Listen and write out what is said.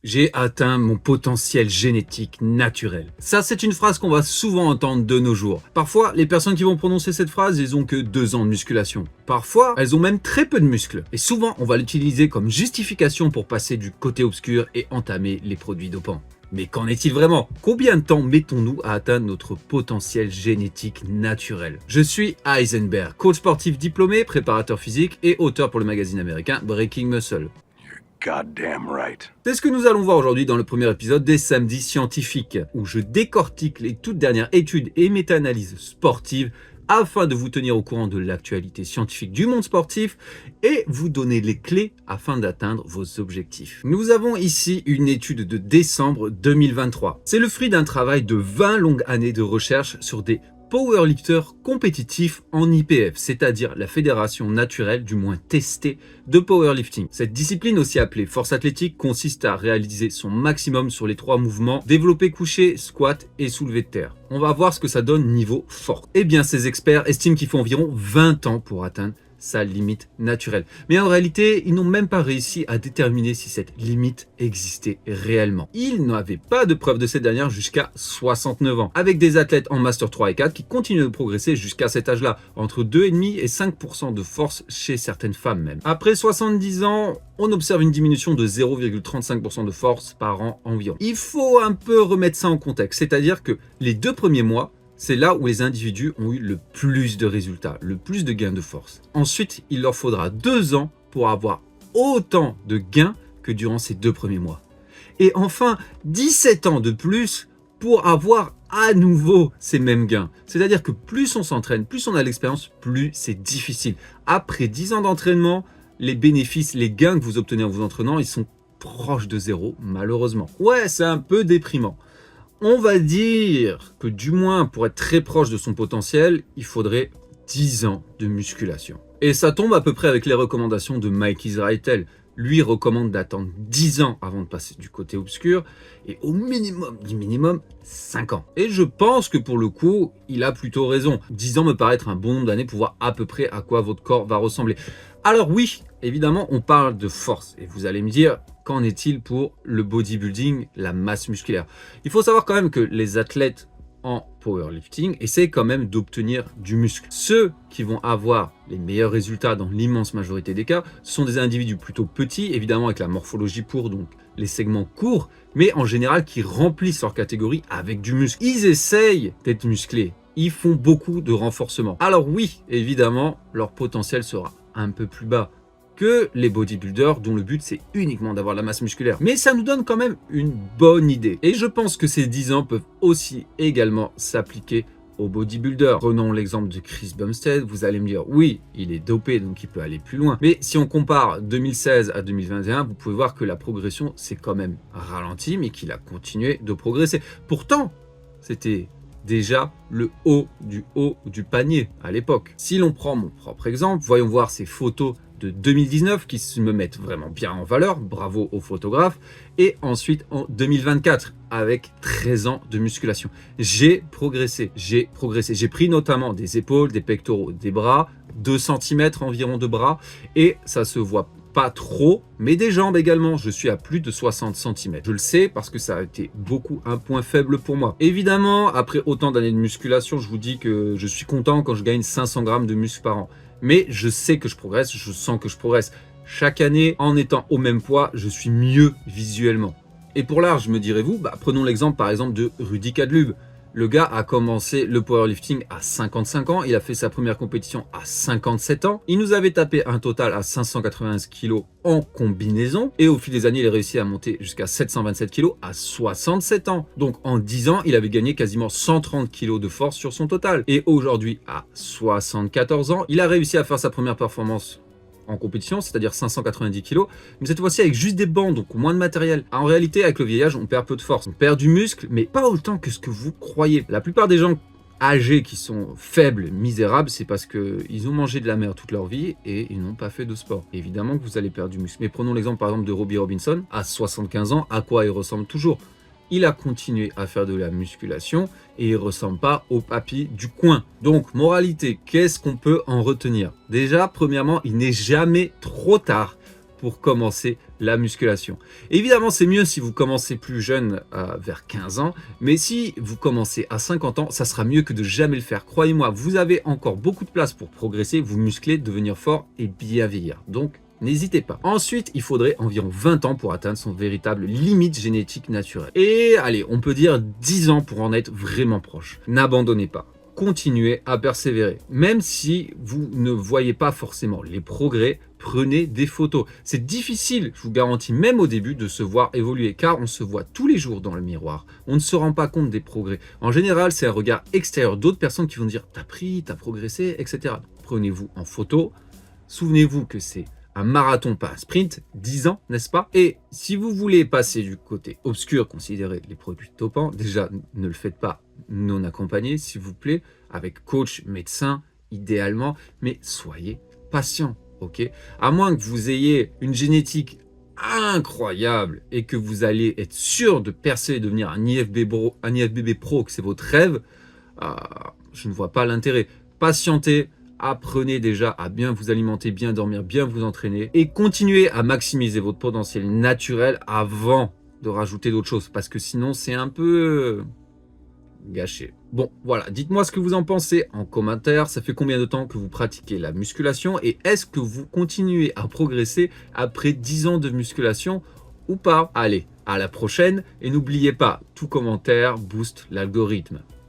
J'ai atteint mon potentiel génétique naturel. Ça, c'est une phrase qu'on va souvent entendre de nos jours. Parfois, les personnes qui vont prononcer cette phrase, ils ont que 2 ans de musculation. Parfois, elles ont même très peu de muscles. Et souvent, on va l'utiliser comme justification pour passer du côté obscur et entamer les produits dopants. Mais qu'en est-il vraiment? Combien de temps mettons-nous à atteindre notre potentiel génétique naturel? Je suis Heisenberg, coach sportif diplômé, préparateur physique et auteur pour le magazine américain Breaking Muscle. Goddamn right. C'est ce que nous allons voir aujourd'hui dans le premier épisode des Samedis Scientifiques, où je décortique les toutes dernières études et méta-analyses sportives afin de vous tenir au courant de l'actualité scientifique du monde sportif et vous donner les clés afin d'atteindre vos objectifs. Nous avons ici une étude de décembre 2023. C'est le fruit d'un travail de 20 longues années de recherche sur des powerlifters compétitifs en IPF, c'est-à-dire la fédération naturelle du moins testée de powerlifting. Cette discipline, aussi appelée force athlétique, consiste à réaliser son maximum sur les 3 mouvements développé couché, squat et soulevé de terre. On va voir ce que ça donne niveau force. Eh bien, ces experts estiment qu'il faut environ 20 ans pour atteindre sa limite naturelle. Mais en réalité, ils n'ont même pas réussi à déterminer si cette limite existait réellement. Ils n'avaient pas de preuve de cette dernière jusqu'à 69 ans, avec des athlètes en Master 3 et 4 qui continuent de progresser jusqu'à cet âge-là, entre 2,5 et 5% de force chez certaines femmes même. Après 70 ans, on observe une diminution de 0,35% de force par an environ. Il faut un peu remettre ça en contexte, c'est-à-dire que les 2 premiers mois, c'est là où les individus ont eu le plus de résultats, le plus de gains de force. Ensuite, il leur faudra 2 ans pour avoir autant de gains que durant ces 2 premiers mois. Et enfin, 17 ans de plus pour avoir à nouveau ces mêmes gains. C'est-à-dire que plus on s'entraîne, plus on a l'expérience, plus c'est difficile. Après 10 ans d'entraînement, les bénéfices, les gains que vous obtenez en vous entraînant, ils sont proches de zéro, malheureusement. Ouais, c'est un peu déprimant. On va dire que du moins pour être très proche de son potentiel, il faudrait 10 ans de musculation. Et ça tombe à peu près avec les recommandations de Mike Israetel. Lui recommande d'attendre 10 ans avant de passer du côté obscur et au minimum du minimum 5 ans. Et je pense que pour le coup, il a plutôt raison. 10 ans me paraît être un bon nombre d'années pour voir à peu près à quoi votre corps va ressembler. Alors oui, évidemment, on parle de force. Et vous allez me dire, qu'en est-il pour le bodybuilding, la masse musculaire? Il faut savoir quand même que les athlètes en powerlifting essaient quand même d'obtenir du muscle. Ceux qui vont avoir les meilleurs résultats dans l'immense majorité des cas, ce sont des individus plutôt petits, évidemment avec la morphologie pour, donc les segments courts, mais en général qui remplissent leur catégorie avec du muscle. Ils essayent d'être musclés, ils font beaucoup de renforcement. Alors oui, évidemment, leur potentiel sera un peu plus bas que les bodybuilders dont le but c'est uniquement d'avoir la masse musculaire. Mais ça nous donne quand même une bonne idée. Et je pense que ces 10 ans peuvent aussi également s'appliquer aux bodybuilders. Prenons l'exemple de Chris Bumstead, vous allez me dire oui, il est dopé donc il peut aller plus loin. Mais si on compare 2016 à 2021, vous pouvez voir que la progression s'est quand même ralentie mais qu'il a continué de progresser. Pourtant, c'était déjà le haut du panier à l'époque. Si l'on prend mon propre exemple, voyons voir ces photos de 2019 qui se me mettent vraiment bien en valeur, bravo aux photographes, et ensuite en 2024 avec 13 ans de musculation. J'ai progressé, j'ai pris notamment des épaules, des pectoraux, des bras, 2 cm environ de bras, et ça se voit pas trop, mais des jambes également. Je suis à plus de 60 cm. Je le sais parce que ça a été beaucoup un point faible pour moi. Évidemment, après autant d'années de musculation, je vous dis que je suis content quand je gagne 500 grammes de muscle par an. Mais je sais que je progresse, je sens que je progresse. Chaque année, en étant au même poids, je suis mieux visuellement. Et pour large, me direz-vous, prenons l'exemple par exemple de Rudy Kadlub. Le gars a commencé le powerlifting à 55 ans, il a fait sa première compétition à 57 ans. Il nous avait tapé un total à 591 kg en combinaison. Et au fil des années, il a réussi à monter jusqu'à 727 kg à 67 ans. Donc en 10 ans, il avait gagné quasiment 130 kg de force sur son total. Et aujourd'hui, à 74 ans, il a réussi à faire sa première performance en compétition, c'est-à-dire 590 kg, mais cette fois-ci avec juste des bandes, donc moins de matériel. En réalité, avec le vieillage, on perd peu de force. On perd du muscle, mais pas autant que ce que vous croyez. La plupart des gens âgés qui sont faibles, misérables, c'est parce qu'ils ont mangé de la merde toute leur vie et ils n'ont pas fait de sport. Évidemment que vous allez perdre du muscle. Mais prenons l'exemple par exemple de Robbie Robinson, à 75 ans, à quoi il ressemble toujours? Il a continué à faire de la musculation et il ressemble pas au papy du coin. Donc, moralité, qu'est-ce qu'on peut en retenir? Déjà, premièrement, il n'est jamais trop tard pour commencer la musculation. Évidemment, c'est mieux si vous commencez plus jeune, vers 15 ans, mais si vous commencez à 50 ans, ça sera mieux que de jamais le faire. Croyez-moi, vous avez encore beaucoup de place pour progresser, vous muscler, devenir fort et bien vieillir. Donc, n'hésitez pas. Ensuite, il faudrait environ 20 ans pour atteindre son véritable limite génétique naturelle. Et allez, on peut dire 10 ans pour en être vraiment proche. N'abandonnez pas. Continuez à persévérer. Même si vous ne voyez pas forcément les progrès, prenez des photos. C'est difficile, je vous garantis, même au début, de se voir évoluer, car on se voit tous les jours dans le miroir. On ne se rend pas compte des progrès. En général, c'est un regard extérieur d'autres personnes qui vont dire « t'as pris, t'as progressé, etc. » Prenez-vous en photo. Souvenez-vous que c'est un marathon, pas un sprint, 10 ans, n'est-ce pas? Et si vous voulez passer du côté obscur, considérer les produits dopants, déjà, ne le faites pas non accompagné, s'il vous plaît, avec coach, médecin, idéalement, mais soyez patient, ok? À moins que vous ayez une génétique incroyable et que vous allez être sûr de percer et devenir un IFBB pro, que c'est votre rêve, je ne vois pas l'intérêt. Patientez. Apprenez déjà à bien vous alimenter, bien dormir, bien vous entraîner et continuez à maximiser votre potentiel naturel avant de rajouter d'autres choses parce que sinon c'est un peu gâché. Bon, voilà, dites-moi ce que vous en pensez en commentaire. Ça fait combien de temps que vous pratiquez la musculation et est-ce que vous continuez à progresser après 10 ans de musculation ou pas? Allez, à la prochaine et n'oubliez pas, tout commentaire booste l'algorithme.